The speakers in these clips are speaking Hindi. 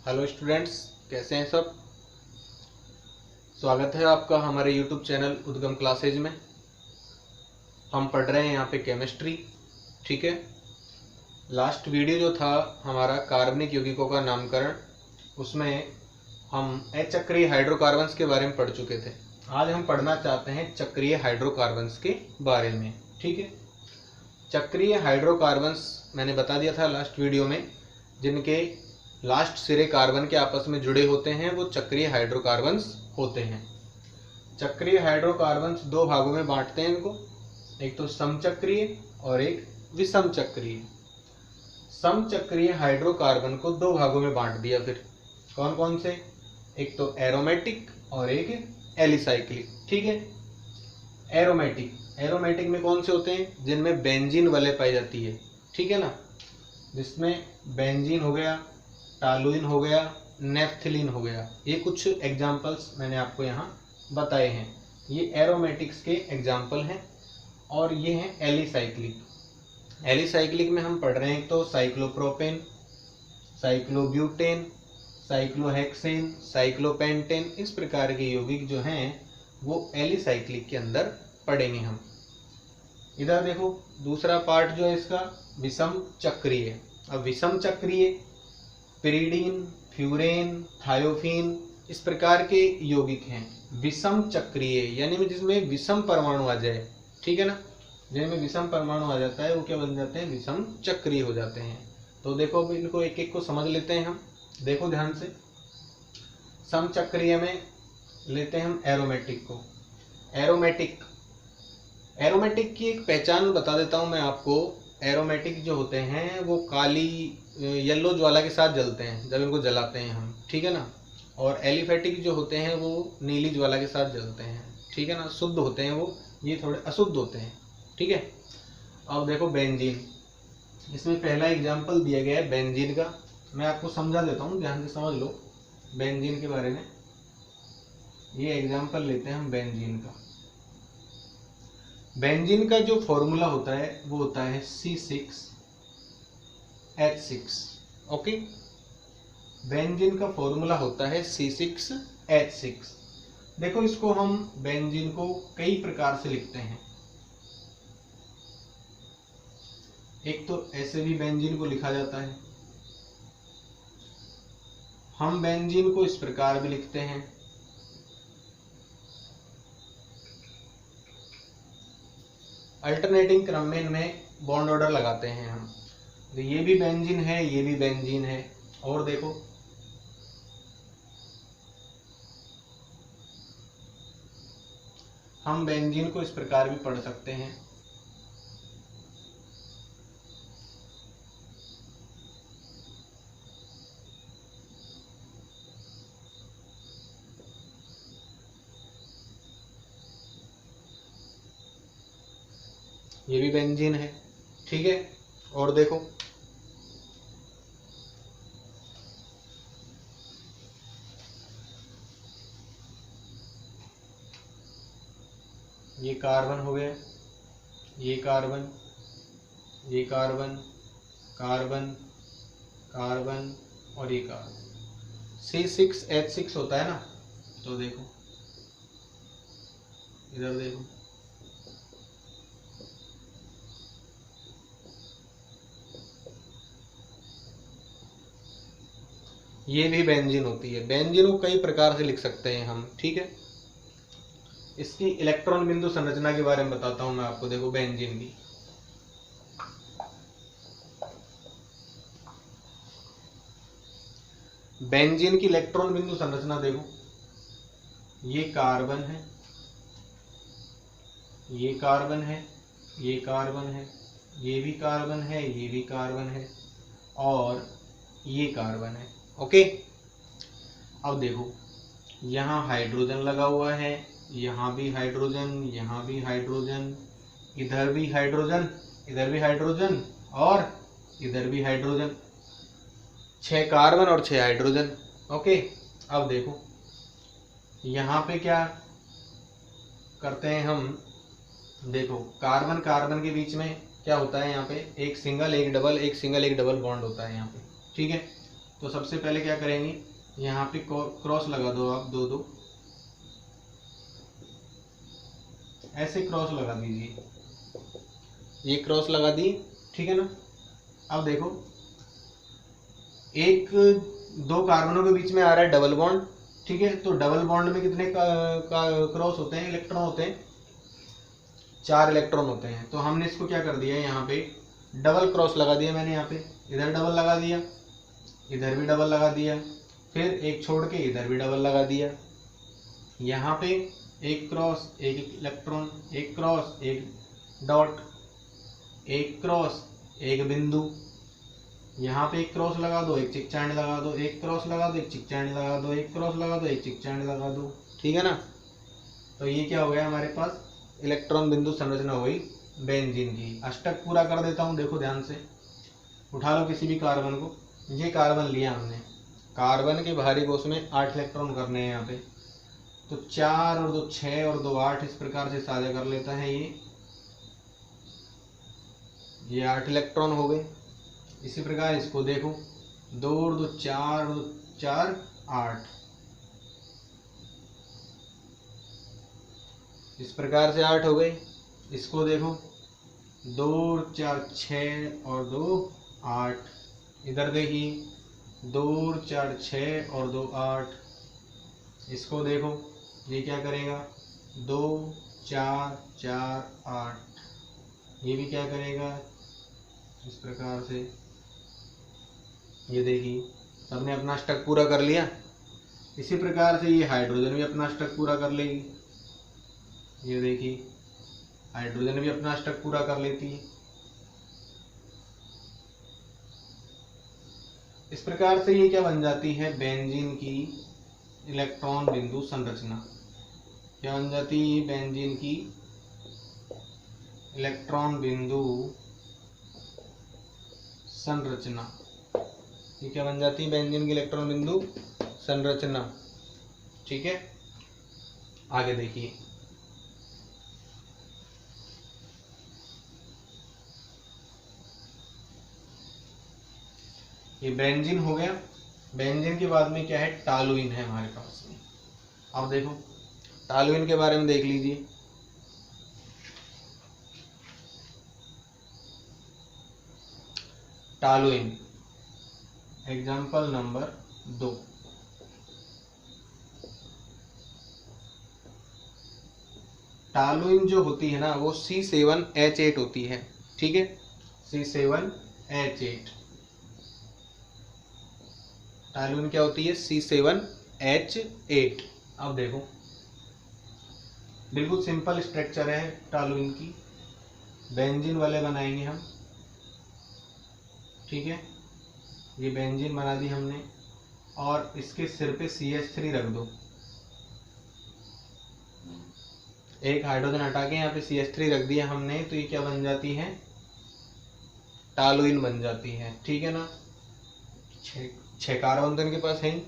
हेलो स्टूडेंट्स, कैसे हैं सब। स्वागत है आपका हमारे यूट्यूब चैनल उद्गम क्लासेज में। हम पढ़ रहे हैं यहाँ पे केमिस्ट्री। ठीक है, लास्ट वीडियो जो था हमारा कार्बनिक यौगिकों का नामकरण, उसमें हम अचक्रीय हाइड्रोकार्बन्स के बारे में पढ़ चुके थे। आज हम पढ़ना चाहते हैं चक्रीय हाइड्रोकार्बन्स के बारे में। ठीक है, चक्रीय हाइड्रोकार्बन्स मैंने बता दिया था लास्ट वीडियो में, जिनके लास्ट सिरे कार्बन के आपस में जुड़े होते हैं वो चक्रीय हाइड्रोकार्बन्स होते हैं। चक्रीय हाइड्रोकार्बन्स दो भागों में बांटते हैं इनको, एक तो समचक्रीय और एक विषम चक्रीय। समचक्रीय हाइड्रोकार्बन को दो भागों में बांट दिया। फिर कौन कौन से? एक तो एरोमेटिक और एक एलिसाइक्लिक। ठीक है, एरोमेटिक में कौन से होते हैं? जिनमें बेंजीन वलय पाई जाती है। ठीक है ना, जिसमें बेंजीन हो गया, टॉलुइन हो गया, नेफ्थलीन हो गया। ये कुछ एग्जाम्पल्स मैंने आपको यहाँ बताए हैं। ये एरोमेटिक्स के एग्जाम्पल हैं। और ये हैं एलिसाइक्लिक। एलिसाइक्लिक में हम पढ़ रहे हैं तो साइक्लोप्रोपेन, साइक्लोब्यूटेन, साइक्लोहेक्सेन, साइक्लोपेंटेन, इस प्रकार के यौगिक जो हैं वो एलिसाइक्लिक के अंदर पढ़ेंगे हम। इधर देखो, दूसरा पार्ट जो है इसका विषम चक्रीय। अब विषम चक्रीय पिरीडीन, फ्यूरेन, थायोफीन, इस प्रकार के यौगिक हैं विषम चक्रीय, यानी जिसमें विषम परमाणु आ जाए। ठीक है ना, जिनमें विषम परमाणु आ जाता है वो क्या बन जाते हैं? विषम चक्रीय हो जाते हैं। तो देखो, अब इनको एक एक को समझ लेते हैं हम। देखो ध्यान से, समचक्रीय में लेते हैं हम एरोमेटिक को। एरोमेटिक की एक पहचान बता देता हूं मैं आपको। एरोमेटिक जो होते हैं वो काली येलो ज्वाला के साथ जलते हैं जब इनको जलाते हैं हम। ठीक है ना, और एलिफेटिक जो होते हैं वो नीली ज्वाला के साथ जलते हैं। ठीक है ना, शुद्ध होते हैं वो, ये थोड़े अशुद्ध होते हैं। ठीक है, अब देखो बेंजीन, इसमें पहला एग्जाम्पल दिया गया है बेंजीन का। मैं आपको समझा देता हूँ, ध्यान से समझ लो बेंजीन के बारे में। ये एग्जाम्पल लेते हैं हम बेंजीन का। बेंजीन का जो फॉर्मूला होता है वो होता है C6H6। ओके, बेंजीन का फॉर्मूला होता है C6H6। देखो, इसको हम बेंजीन को कई प्रकार से लिखते हैं। एक तो ऐसे भी बेंजीन को लिखा जाता है, हम बेंजीन को इस प्रकार भी लिखते हैं। अल्टरनेटिंग क्रम में इनमें बॉन्ड ऑर्डर लगाते हैं हम। तो ये भी बेंजीन है, ये भी बेंजीन है। और देखो, हम बेंजीन को इस प्रकार भी पढ़ सकते हैं। ये भी बेंजीन है। ठीक है, और देखो, ये कार्बन हो गया, ये कार्बन, ये कार्बन, कार्बन, कार्बन और ये कार्बन। C6H6 होता है ना। तो देखो, इधर देखो, ये भी बेंजीन होती है। बेंजीन को कई प्रकार से लिख सकते हैं हम। ठीक है, इसकी इलेक्ट्रॉन बिंदु संरचना के बारे में बताता हूं मैं आपको। देखो बेंजीन की, बेंजीन की इलेक्ट्रॉन बिंदु संरचना देखो, ये कार्बन है, ये कार्बन है, ये कार्बन है, ये भी कार्बन है, ये भी कार्बन है और ये कार्बन है। ओके, अब देखो, यहाँ हाइड्रोजन लगा हुआ है, यहाँ भी हाइड्रोजन, यहाँ भी हाइड्रोजन, इधर भी हाइड्रोजन, इधर भी हाइड्रोजन और इधर भी हाइड्रोजन। 6 कार्बन और 6 हाइड्रोजन। ओके, अब देखो, यहाँ पे क्या करते हैं हम। देखो, कार्बन कार्बन के बीच में क्या होता है? यहाँ पे एक सिंगल एक डबल, एक सिंगल एक डबल बॉन्ड होता है यहाँ पे। ठीक है, तो सबसे पहले क्या करेंगे, यहाँ पे क्रॉस लगा दो आप, दो दो ऐसे क्रॉस लगा दीजिए, ये क्रॉस लगा दिए, ठीक है ना। अब देखो एक दो कार्बनों के बीच में आ रहा है डबल बॉन्ड, ठीक है। तो डबल बॉन्ड में कितने क्रॉस होते हैं, इलेक्ट्रॉन होते हैं, 4 इलेक्ट्रॉन होते हैं। तो हमने इसको क्या कर दिया, यहाँ पे डबल क्रॉस लगा दिया मैंने, यहाँ पे इधर डबल लगा दिया, इधर भी डबल लगा दिया, फिर एक छोड़ के इधर भी डबल लगा दिया। यहाँ पे एक क्रॉस एक इलेक्ट्रॉन, एक क्रॉस एक डॉट, एक क्रॉस एक बिंदु, यहाँ पे एक क्रॉस लगा दो, एक चिक चांद लगा दो, एक क्रॉस लगा दो, एक चिक चांद लगा दो, एक क्रॉस लगा दो, एक चिक चांद लगा दो, ठीक है ना। तो ये क्या हो गया हमारे पास, इलेक्ट्रॉन बिंदु संरचना हो गई बेंजीन की। अष्टक पूरा कर देता हूँ, देखो ध्यान से, उठा लो किसी भी कार्बन को, ये कार्बन लिया हमने, कार्बन के बाहरी कोष में 8 इलेक्ट्रॉन करने हैं यहाँ पे, तो 4 और 2 6 और 2 8 इस प्रकार से साझा कर लेता है ये 8 इलेक्ट्रॉन हो गए। इसी प्रकार इसको देखो, 2 और 2 4 और 4 8, इस प्रकार से 8 हो गए। इसको देखो, 2 और 4 6 और 2 8, इधर देखिए 2 और 4 6 और 2 8, इसको देखो ये क्या करेगा, 2 4 4 8, ये भी क्या करेगा इस प्रकार से। ये देखिए सबने अपना अष्टक पूरा कर लिया। इसी प्रकार से ये हाइड्रोजन भी अपना अष्टक पूरा कर लेगी, ये देखिए हाइड्रोजन भी अपना अष्टक पूरा कर लेती है। इस प्रकार से ये क्या बन जाती है, बेंजीन की इलेक्ट्रॉन बिंदु संरचना। क्या बन जाती है, बेंजीन की इलेक्ट्रॉन बिंदु संरचना। ये क्या बन जाती है, बेंजीन की इलेक्ट्रॉन बिंदु संरचना, ठीक है। आगे देखिए, ये बेंजीन हो गया। बेंजीन के बाद में क्या है, टॉलुइन है हमारे पास में। अब देखो टॉलुइन के बारे में देख लीजिए। टॉलुइन एग्जाम्पल नंबर 2, टॉलुइन जो होती है ना वो C7H8 होती है, ठीक है, C7H8। टॉलुइन क्या होती है, C7H8। अब देखो बिल्कुल सिंपल स्ट्रक्चर है टॉलुइन की, बेंजीन वाले बनाएंगे हम, ठीक है। ये बेंजीन बना दी हमने, और इसके सिर पे CH3 रख दो, एक हाइड्रोजन हटा के यहाँ पे CH3 रख दिया हमने, तो ये क्या बन जाती है, टॉलुइन बन जाती है, ठीक है ना। 6 कार्बन तो इनके पास है ही,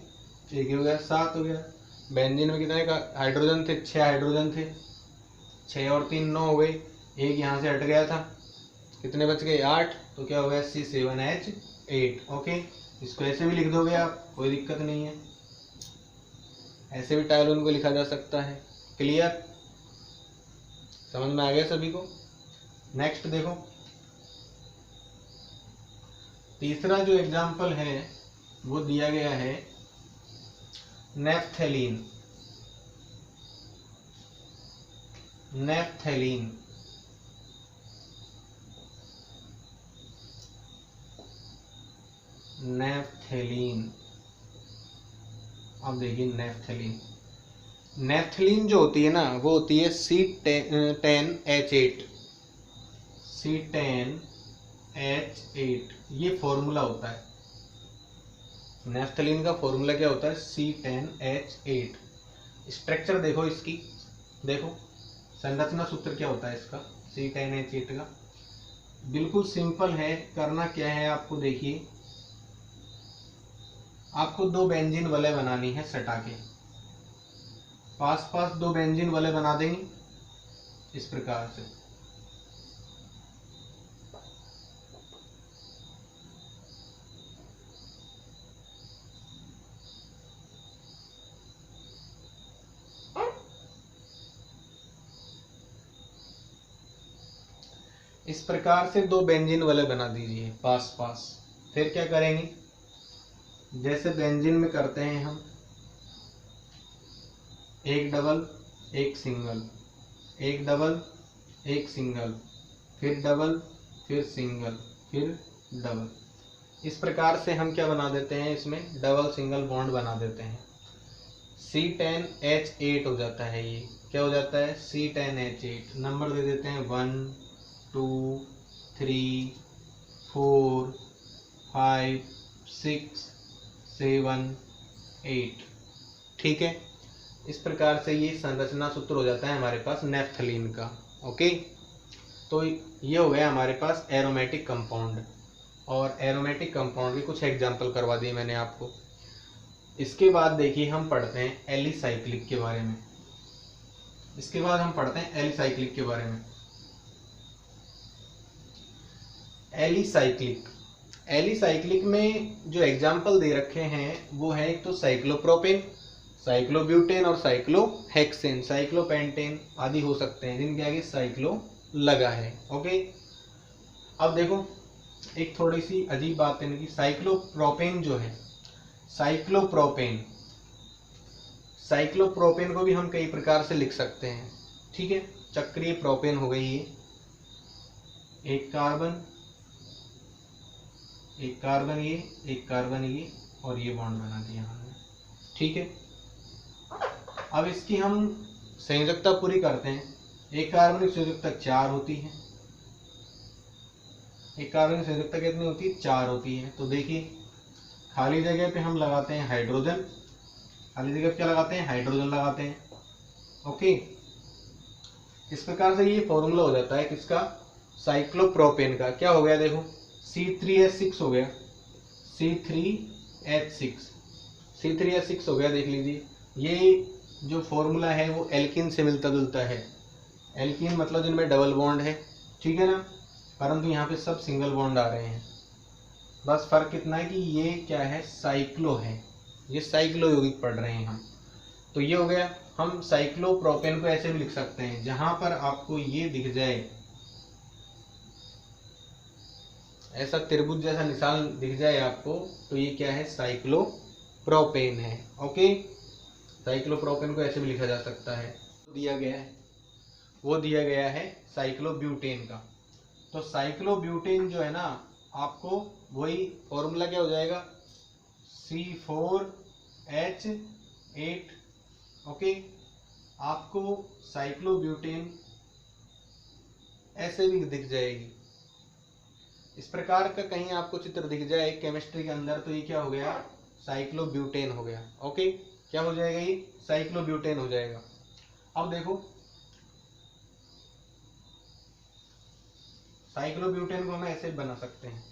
एक हो गया, 7 हो गया। बेंजीन में कितने का हाइड्रोजन थे, 6 हाइड्रोजन थे, 6 और 3 9 हो गए, एक यहाँ से हट गया था, कितने बच गए, 8, तो क्या हो गया, C7H8। ओके, इसको ऐसे भी लिख दोगे आप, कोई दिक्कत नहीं है, ऐसे भी टॉलुइन को लिखा जा सकता है। क्लियर, समझ में आ गया सभी को। नेक्स्ट देखो, तीसरा जो एग्जाम्पल है वो दिया गया है नेफ्थेलीन। नेफ्थेलीन नेफ्थेलीन अब देखिए नेफ्थेलीन, नेफ्थलीन जो होती है ना वो होती है C10H8। C10H8 ये फॉर्मूला होता है, नेफ्थलीन का फॉर्मूला क्या होता है, C10H8। स्ट्रक्चर देखो इसकी, देखो संरचना सूत्र क्या होता है इसका, C10H8 का, बिल्कुल सिंपल है। करना क्या है आपको, देखिए आपको 2 बेंजीन वलय बनानी है सटा के, पास पास 2 बेंजीन वाले बना देंगे इस प्रकार से। इस प्रकार से दो बेंजीन वाले बना दीजिए पास पास। फिर क्या करेंगे, जैसे बेंजीन में करते हैं हम, एक डबल एक सिंगल, एक डबल एक सिंगल, फिर डबल, फिर सिंगल, फिर डबल। इस प्रकार से हम क्या बना देते हैं, इसमें डबल सिंगल बॉन्ड बना देते हैं। C10H8 हो जाता है। ये क्या हो जाता है, C10H8। नंबर दे देते हैं 1 2 3 4 5 6 7 8। ठीक है, इस प्रकार से ये संरचना सूत्र हो जाता है हमारे पास नेफ्थलीन का। ओके, तो ये हो गया हमारे पास एरोमेटिक कंपाउंड। और एरोमेटिक कंपाउंड के कुछ एग्जाम्पल करवा दिए मैंने आपको। इसके बाद देखिए हम पढ़ते हैं एलिसाइक्लिक के बारे में। इसके बाद हम पढ़ते हैं एलिसाइक्लिक के बारे में। एलिसाइक्लिक, एलिसाइक्लिक में जो एग्जाम्पल दे रखे हैं वो है एक तो साइक्लोप्रोपेन, साइक्लोब्यूटेन और साइक्लोहेक्सेन, साइक्लोपेंटेन आदि हो सकते हैं जिनके आगे साइक्लो लगा है। ओके, अब देखो एक थोड़ी सी अजीब बात है इनकी। साइक्लोप्रोपेन जो है, साइक्लोप्रोपेन, साइक्लोप्रोपेन को भी हम कई प्रकार से लिख सकते हैं। ठीक है, चक्रीय प्रोपेन हो गई ये, एक कार्बन ये, एक कार्बन ये, और ये बॉन्ड बना दिया हमने। ठीक है, अब इसकी हम संयोजकता पूरी करते हैं। एक कार्बन की संयोजकता 4 होती है। एक कार्बन की संयोजकता कितनी होती है, 4 होती है। तो देखिए खाली जगह पे हम लगाते हैं हाइड्रोजन, खाली जगह पे क्या लगाते हैं, हाइड्रोजन लगाते हैं। ओके, इस प्रकार से ये फॉर्मूला हो जाता है किसका, साइक्लोप्रोपेन का। क्या हो गया देखो, C3H6 हो गया, C3H6, C3H6 हो गया। देख लीजिए ये जो फॉर्मूला है वो एल्किन से मिलता जुलता है। एल्किन मतलब जिनमें डबल बॉन्ड है, ठीक है ना, परंतु यहाँ पे सब सिंगल बॉन्ड आ रहे हैं। बस फर्क कितना है कि ये क्या है, साइक्लो है, ये साइक्लो यौगिक पढ़ रहे हैं हम। तो ये हो गया। हम साइक्लोप्रोपेन को ऐसे भी लिख सकते हैं, जहां पर आपको ये दिख जाए, ऐसा त्रिभुज जैसा निशान दिख जाए आपको, तो ये क्या है, साइक्लोप्रोपेन है। ओके, साइक्लोप्रोपेन को ऐसे भी लिखा जा सकता है। दिया गया है, वो दिया गया है साइक्लोब्यूटेन का। तो साइक्लोब्यूटेन जो है ना, आपको वही फॉर्मूला क्या हो जाएगा, C4H8। ओके, आपको साइक्लोब्यूटेन ऐसे भी दिख जाएगी। इस प्रकार का कहीं आपको चित्र दिख जाए केमिस्ट्री के अंदर, तो ये क्या हो गया, साइक्लोब्यूटेन हो गया। ओके, क्या हो जाएगा, ये साइक्लोब्यूटेन हो जाएगा। अब देखो साइक्लोब्यूटेन को हम ऐसे बना सकते हैं,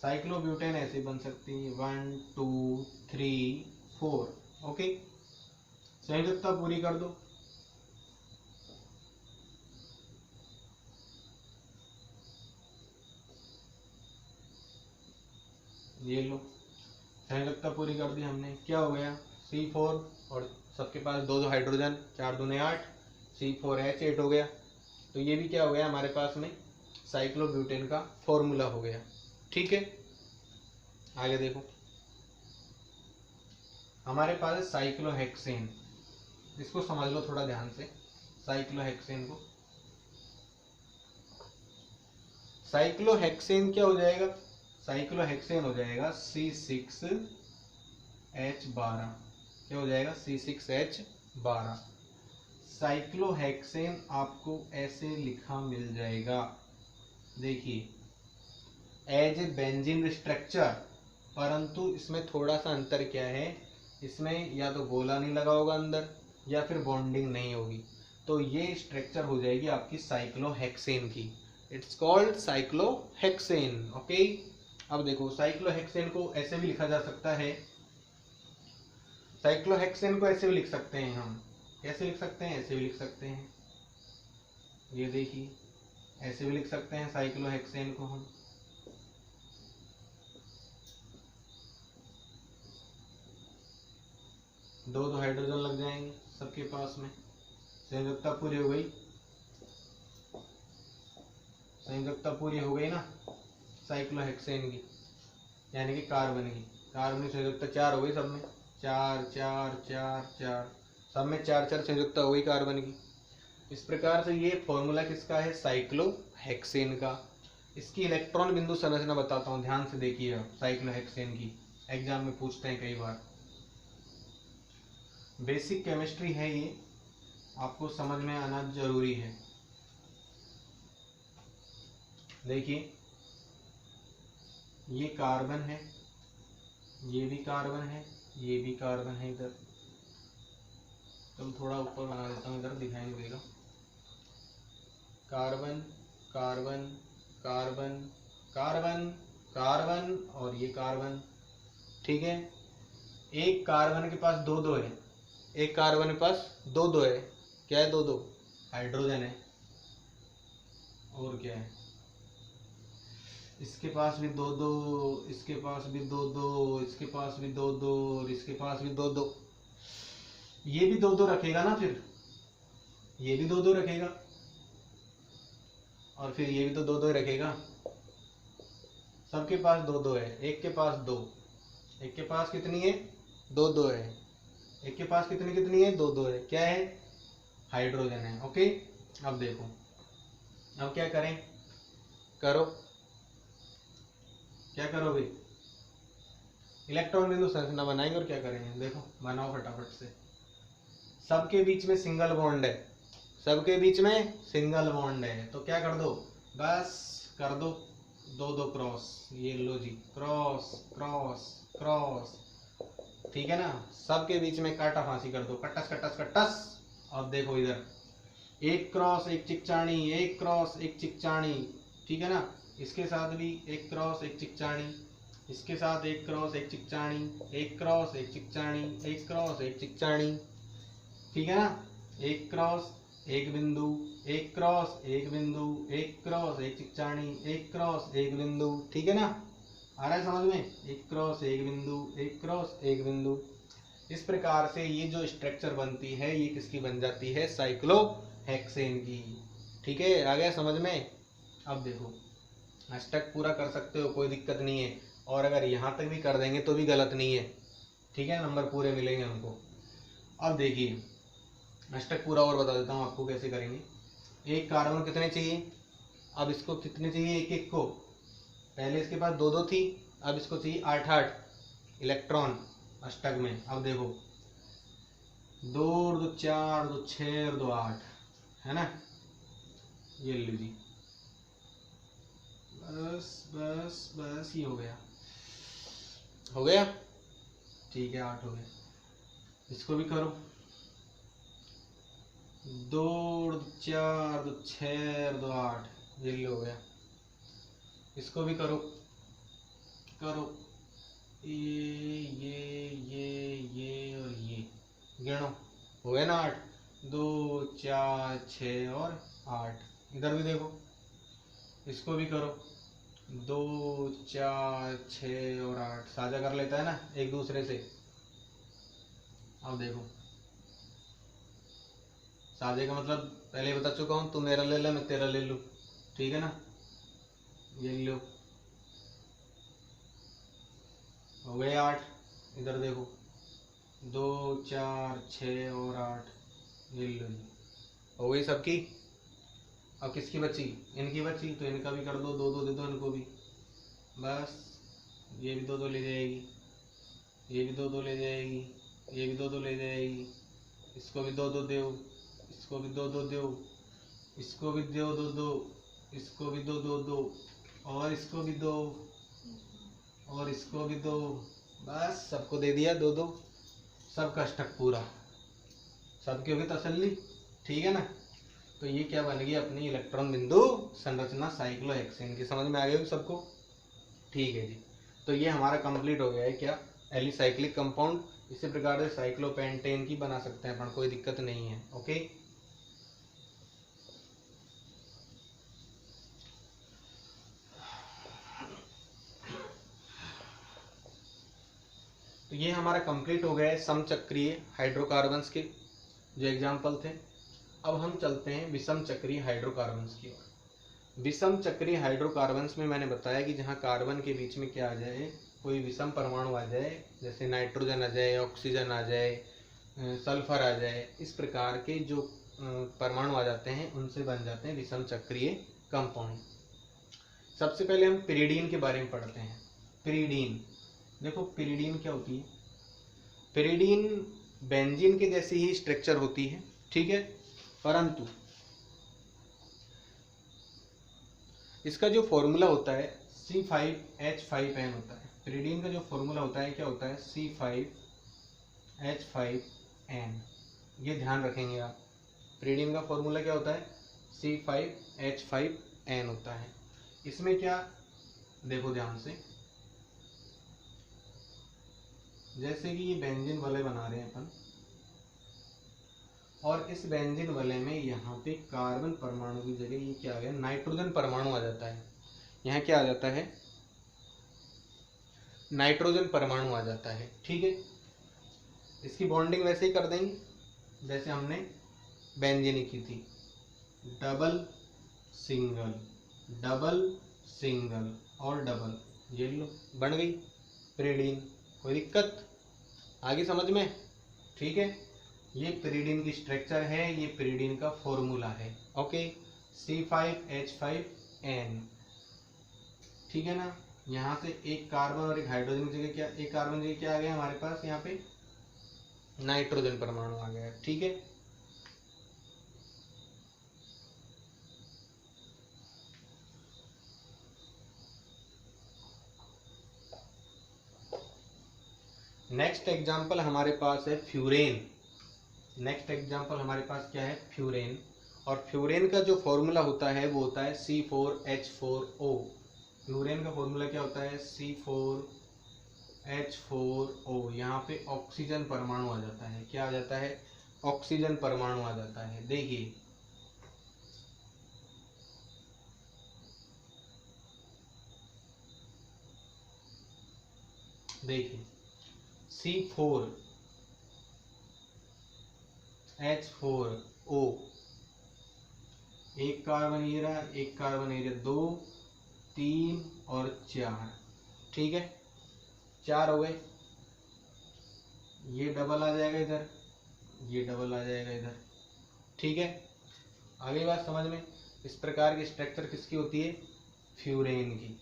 साइक्लोब्यूटेन ऐसे बन सकती है 1 2 3 4। ओके, संयोजकता पूरी कर दो। ये लो, संयोजकता पूरी कर दी हमने। क्या हो गया, C4 और सबके पास दो दो हाइड्रोजन, 4 दूने 8, C4H8 हो गया। तो ये भी क्या हो गया हमारे पास में, साइक्लोब्यूटेन का फॉर्मूला हो गया। ठीक है, आगे देखो हमारे पास है साइक्लोहेक्सेन। इसको समझ लो थोड़ा ध्यान से, साइक्लोहेक्सेन को। साइक्लोहेक्सेन क्या हो जाएगा, साइक्लोहेक्सेन हो जाएगा C6H12। क्या हो जाएगा, C6H12। साइक्लोहेक्सेन आपको ऐसे लिखा मिल जाएगा, देखिए एज ए बेंजीन स्ट्रक्चर, परंतु इसमें थोड़ा सा अंतर क्या है, इसमें या तो गोला नहीं लगा होगा अंदर, या फिर बॉन्डिंग नहीं होगी। तो ये स्ट्रक्चर हो जाएगी आपकी साइक्लोहेक्सेन की। It's called cyclohexane. ओके, अब देखो साइक्लोहेक्सेन को ऐसे भी लिखा जा सकता है, साइक्लोहेक्सेन को ऐसे भी लिख सकते हैं हम। कैसे लिख सकते हैं, ऐसे भी लिख सकते हैं। ये देखिए ऐसे भी लिख सकते हैं साइक्लोहेक्सेन को हम। दो दो हाइड्रोजन लग जाएंगे सबके पास में, संयोजकता पूरी हो गई। संयोजकता पूरी हो गई ना साइक्लोहेक्सेन की, यानी कि कार्बन की। कार्बन की संयोजकता 4 हो गई सब में, 4 4 4 4, सब में 4 4 संयोजकता हो गई कार्बन की। इस प्रकार से ये फॉर्मूला किसका है, साइक्लोहेक्सेन का। इसकी इलेक्ट्रॉन बिंदु संरचना बताता हूँ, ध्यान से देखिए आप। साइक्लोहेक्सेन की एग्जाम में पूछते हैं कई बार, बेसिक केमिस्ट्री है ये, आपको समझ में आना जरूरी है। देखिए ये कार्बन है, ये भी कार्बन है, ये भी कार्बन है। इधर चलो थोड़ा ऊपर बना देता हूँ, इधर दिखाई नहीं देगा। Carbon carbon carbon carbon carbon और ये कार्बन, ठीक है। एक कार्बन के पास दो दो है, एक कार्बन के पास दो दो है। क्या है दो दो? हाइड्रोजन है। और क्या है? इसके पास भी दो दो, इसके पास भी दो दो, इसके पास भी दो दो, और इसके पास भी दो दो। ये भी दो दो रखेगा ना, फिर ये भी दो दो रखेगा, और फिर ये भी तो दो दो रखेगा। सबके पास दो दो है, एक के पास दो, एक के पास कितनी है? दो दो है। एक के पास कितनी कितनी है? दो दो है। क्या है? हाइड्रोजन है। ओके, अब देखो, अब क्या करें? करो, क्या करोगे? इलेक्ट्रॉन बिंदु संरचना बनाएंगे और क्या करेंगे? देखो बनाओ फटाफट से। सबके बीच में सिंगल बॉन्ड है, सबके बीच में सिंगल बॉन्ड है, तो क्या कर दो? बस कर दो दो दो क्रॉस। ये लो जी, क्रॉस क्रॉस क्रॉस, ठीक है ना। सबके बीच में काटा फांसी कर दो, कटस कटस कटस। अब देखो इधर, एक क्रॉस एक चिकचाणी, एक क्रॉस एक चिकचाणी, ठीक है ना। इसके साथ भी एक क्रॉस एक चिकचाणी, इसके साथ एक क्रॉस एक चिकचाणी, एक क्रॉस एक चिकचाणी, एक क्रॉस एक चिकचाणी, ठीक है ना। एक क्रॉस एक बिंदु, एक क्रॉस एक बिंदु, एक क्रॉस एक चिकचाणी, एक क्रॉस एक बिंदु, ठीक है ना। आ रहा है समझ में? एक क्रॉस एक बिंदु, एक क्रॉस एक बिंदु। इस प्रकार से ये जो स्ट्रक्चर बनती है, ये किसकी बन जाती है? साइक्लोहेक्सेन की। ठीक है, आ गया समझ में? अब देखो, अष्टक पूरा कर सकते हो, कोई दिक्कत नहीं है, और अगर यहाँ तक भी कर देंगे तो भी गलत नहीं है, ठीक है, नंबर पूरे मिलेंगे हमको। अब देखिए, अष्टक पूरा और बता देता हूँ आपको कैसे करेंगे। एक कार्बन कितने चाहिए? अब इसको कितने चाहिए? एक एक को। पहले इसके पास दो दो थी, अब इसको चाहिए 8 इलेक्ट्रॉन अष्टक में। अब देखो, 2 और 2 4, 2 6 और 2 8, है ना। ये लीजिए, बस बस बस, ये हो गया, हो गया, ठीक है, 8 हो गया। इसको भी करो, 2 और 4, 2 6 और 2 8, ये हो गया। इसको भी करो, करो, ये और ये, गिनो, हो गया ना 8, 2 4 6 और 8। इधर भी देखो, इसको भी करो, 2 4 6 और 8, साझा कर लेता है ना एक दूसरे से। अब देखो, साझे का मतलब पहले बता चुका हूँ, तू मेरा ले ले, मैं तेरा ले लूँ, ठीक है ना। ये लो, हो गए 8। इधर देखो, 2 4 6 और 8, ये लो जी, हो गई सबकी। अब किसकी बची? इनकी बची, तो इनका भी कर दो, दो दो दे दो इनको भी, बस। ये भी दो दो ले जाएगी, ये भी दो दो ले जाएगी, ये भी दो दो ले जाएगी, इसको भी दो दो दो, इसको भी दो दो दो, इसको भी दो दो दो, इसको भी दो दो दो, और इसको भी दो, और इसको भी दो, बस सबको दे दिया दो दो, सबका अष्टक पूरा, सबकी होगी तसल्ली, ठीक है ना। तो ये क्या बन गई? अपनी इलेक्ट्रॉन बिंदु संरचना साइक्लोहेक्सेन की। समझ में आ गई सबको? ठीक है जी, तो ये हमारा कंप्लीट हो गया है क्या? Alicyclic compound. इसी प्रकार से साइक्लोपेंटेन की बना सकते हैं अपन, कोई दिक्कत नहीं है। ओके, तो ये हमारा कंप्लीट हो गया है समचक्रीय हाइड्रोकार्बन्स के जो एग्जाम्पल थे। अब हम चलते हैं विषम चक्रीय हाइड्रोकार्बन्स की ओर। विषम चक्रीय हाइड्रोकार्बन्स में मैंने बताया कि जहाँ कार्बन के बीच में क्या आ जाए, कोई विषम परमाणु आ जाए, जैसे नाइट्रोजन आ जाए, ऑक्सीजन आ जाए, सल्फर आ जाए, इस प्रकार के जो परमाणु आ जाते हैं उनसे बन जाते हैं विषम चक्रीय कंपाउंड। सबसे पहले हम पिरिडीन के बारे में पढ़ते हैं। पिरिडीन, देखो पिरिडीन क्या होती है। पिरिडीन बेंजीन के जैसी ही स्ट्रक्चर होती है, ठीक है, परंतु इसका जो फॉर्मूला होता है C5H5N होता है। पिरिडीन का जो फॉर्मूला होता है क्या होता है, C5H5N। ये ध्यान रखेंगे आप। पिरिडीन का फॉर्मूला क्या होता है, C5H5N होता है। इसमें क्या, देखो ध्यान से, जैसे कि ये बेंजीन वलय बना रहे हैं अपन, और इस बेंजीन वलय में यहाँ पे कार्बन परमाणु की जगह ये क्या आ गया, नाइट्रोजन परमाणु आ जाता है। यहाँ क्या आ जाता है, नाइट्रोजन परमाणु आ जाता है, ठीक है। इसकी बॉन्डिंग वैसे ही कर देंगे जैसे हमने बेंजीन की थी, डबल सिंगल, डबल सिंगल और डबल, ये लो बन गई पिरिडीन। कोई दिक्कत आगे समझ में, ठीक है। ये पिरिडीन की स्ट्रक्चर है, ये पिरिडीन का फॉर्मूला है, ओके, C5H5N, ठीक है ना। यहाँ से एक कार्बन और एक हाइड्रोजन की जगह क्या, एक कार्बन की जगह क्या आ गया हमारे पास, यहाँ पे नाइट्रोजन परमाणु आ गया, ठीक है। नेक्स्ट एग्जाम्पल हमारे पास है फ्यूरेन। नेक्स्ट एग्जाम्पल हमारे पास क्या है, फ्यूरेन। और फ्यूरेन का जो फॉर्मूला होता है वो होता है C4H4O। फ्यूरेन का फॉर्मूला क्या होता है, C4H4O। यहाँ पे ऑक्सीजन परमाणु आ जाता है, क्या आ जाता है, ऑक्सीजन परमाणु आ जाता है। देखिए देखिए C4H4O, एक कार्बन ये रहा, एक कार्बन ये रहा, 2 3 और 4, ठीक है, 4 हो गए। ये डबल आ जाएगा इधर, ये डबल आ जाएगा इधर, ठीक है। आगे बात समझ में। इस प्रकार की स्ट्रक्चर किसकी होती है, फ्यूरेन की,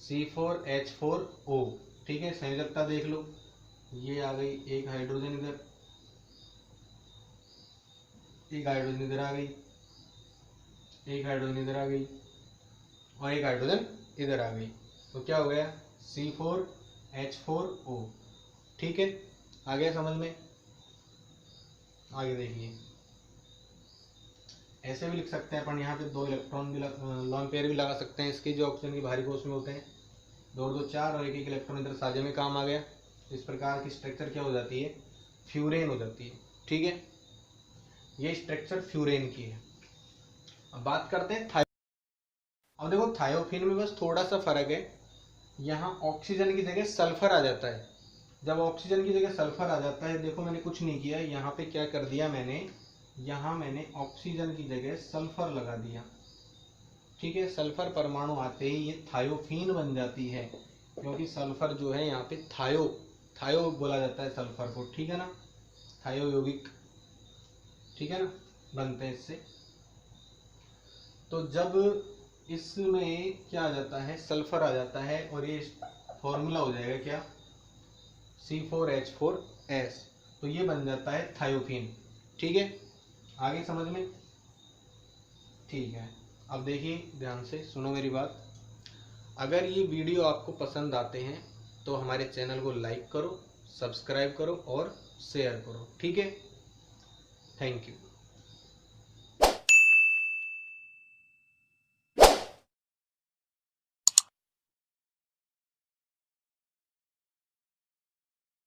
C4H4O, ठीक है। संयोजकता देख लो, ये आ गई, एक हाइड्रोजन इधर, एक हाइड्रोजन इधर आ गई, एक हाइड्रोजन इधर आ गई और एक हाइड्रोजन इधर आ गई, तो क्या हो गया, C4H4O, ठीक है। आ गया समझ में। आगे देखिए, ऐसे भी लिख सकते हैं अपन, यहाँ पे 2 इलेक्ट्रॉन भी लॉन पेयर भी लगा सकते हैं इसके, जो ऑक्सीजन की भारी कोष में होते हैं, 2 2 4 और एक एक इलेक्ट्रॉन इधर साझे में काम आ गया। इस प्रकार की स्ट्रक्चर क्या हो जाती है, फ्यूरेन हो जाती है, ठीक है। ये स्ट्रक्चर फ्यूरेन की है। अब बात करते हैं थायो। अब देखो थायोफिन में बस थोड़ा सा फर्क है, यहाँ ऑक्सीजन की जगह सल्फर आ जाता है। जब ऑक्सीजन की जगह सल्फर आ जाता है, देखो मैंने कुछ नहीं किया, यहाँ पे क्या कर दिया मैंने, यहाँ मैंने ऑक्सीजन की जगह सल्फर लगा दिया, ठीक है। सल्फर परमाणु आते ही ये थायोफीन बन जाती है, क्योंकि सल्फर जो है यहाँ पे थायो बोला जाता है सल्फर को, ठीक है ना, थायो यौगिक, ठीक है ना, बनते हैं इससे। तो जब इसमें क्या आ जाता है, सल्फर आ जाता है, और ये फॉर्मूला हो जाएगा क्या, C4H4S, तो ये बन जाता है थायोफीन, ठीक है। आगे समझ में, ठीक है। अब देखिए ध्यान से सुनो मेरी बात। अगर ये वीडियो आपको पसंद आते हैं तो हमारे चैनल को लाइक करो, सब्सक्राइब करो और शेयर करो, ठीक है। Thank you.